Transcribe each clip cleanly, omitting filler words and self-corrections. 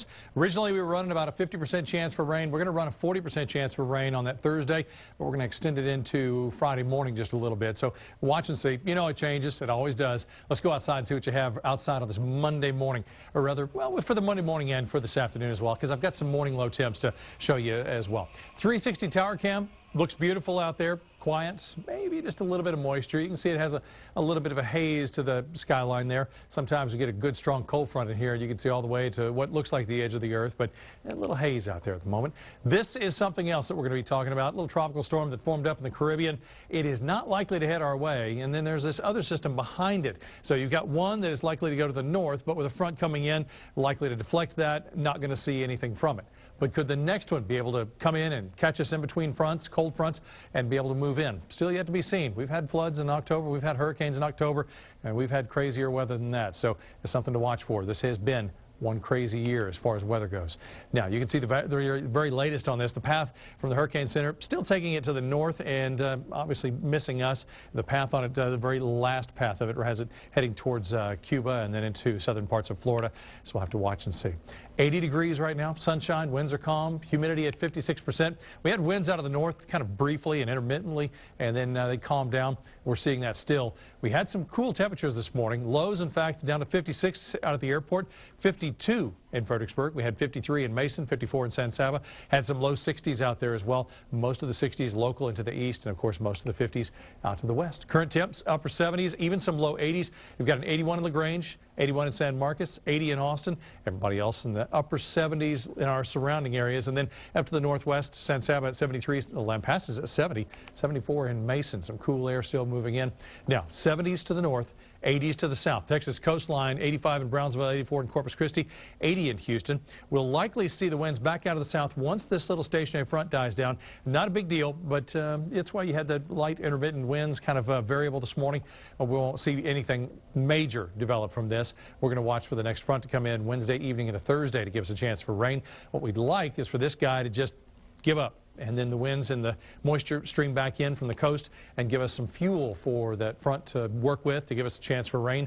temps. Originally, we were running about a 50% chance for rain. We're going to run a 40% chance for rain on that Thursday, but we're going to extend it into Friday morning just a little bit. So watch and see. You know it changes. It always does. Let's go outside and see what you have outside on this Monday morning, or rather, well, for the Monday morning and for this afternoon as well, because I've got some morning low temps to show you as well. 360 tower cam. Looks beautiful out there, quiet, maybe just a little bit of moisture. You can see it has a little bit of a haze to the skyline there. Sometimes we get a good strong cold front in here. You can see all the way to what looks like the edge of the earth, but a little haze out there at the moment. This is something else that we're going to be talking about, a little tropical storm that formed up in the Caribbean. It is not likely to head our way, and then there's this other system behind it. So you've got one that is likely to go to the north, but with a front coming in, likely to deflect that, not going to see anything from it. But could the next one be able to come in and catch us in between fronts, cold fronts, and be able to move in? Still yet to be seen. We've had floods in October. We've had hurricanes in October, and we've had crazier weather than that. So it's something to watch for. This has been one crazy year as far as weather goes. Now, you can see the very latest on this. The path from the Hurricane Center still taking it to the north and obviously missing us. The path on it, the very last path of it, has it heading towards Cuba and then into southern parts of Florida. So we'll have to watch and see. 80 degrees right now, sunshine, winds are calm, humidity at 56%. We had winds out of the north kind of briefly and intermittently, and then they calmed down. We're seeing that still. We had some cool temperatures this morning. Lows, in fact, down to 56 out at the airport, 52 in Fredericksburg. We had 53 in Mason, 54 in San Saba. Had some low 60s out there as well. Most of the 60s local into the east, and of course most of the 50s out to the west. Current temps, upper 70s, even some low 80s. We've got an 81 in LaGrange, 81 in San Marcos, 80 in Austin. Everybody else in the upper 70s in our surrounding areas. And then up to the northwest, San Saba at 73, Lampasas at 70, 74 in Mason. Some cool air still moving in. Now, 70s to the north, 80s to the south. Texas coastline, 85 in Brownsville, 84 in Corpus Christi, 80 in Houston. We'll likely see the winds back out of the south once this little stationary front dies down. Not a big deal, but it's why you had the light intermittent winds kind of variable this morning. We won't see anything major develop from this. We're going to watch for the next front to come in Wednesday evening into Thursday to give us a chance for rain. What we'd like is for this guy to just give up, and then the winds and the moisture stream back in from the coast and give us some fuel for that front to work with to give us a chance for rain.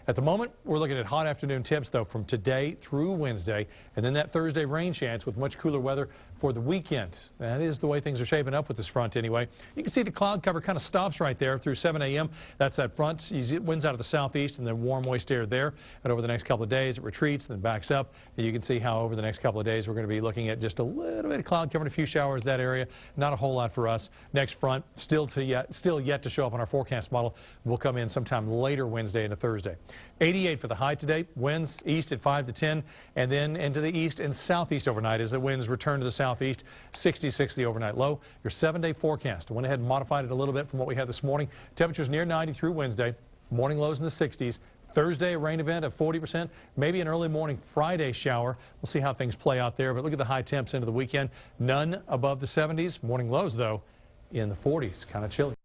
At the moment, we're looking at hot afternoon temps, though, from today through Wednesday, and then that Thursday rain chance with much cooler weather for the weekend. That is the way things are shaping up with this front anyway. You can see the cloud cover kind of stops right there through 7 a.m. That's that front. Winds out of the southeast and then warm, moist air there. And over the next couple of days, it retreats and then backs up. And you can see how over the next couple of days, we're going to be looking at just a little bit of cloud cover and a few showers that area. Not a whole lot for us. Next front, still yet to show up on our forecast model. Will come in sometime later Wednesday into Thursday. 88 for the high today. Winds east at 5 to 10, and then into the east and southeast overnight as the winds return to the southeast. 66 the overnight low. Your 7-day forecast. I went ahead and modified it a little bit from what we had this morning. Temperatures near 90 through Wednesday. Morning lows in the 60s. Thursday, a rain event at 40%. Maybe an early morning Friday shower. We'll see how things play out there. But look at the high temps into the weekend. None above the 70s. Morning lows, though, in the 40s. Kind of chilly.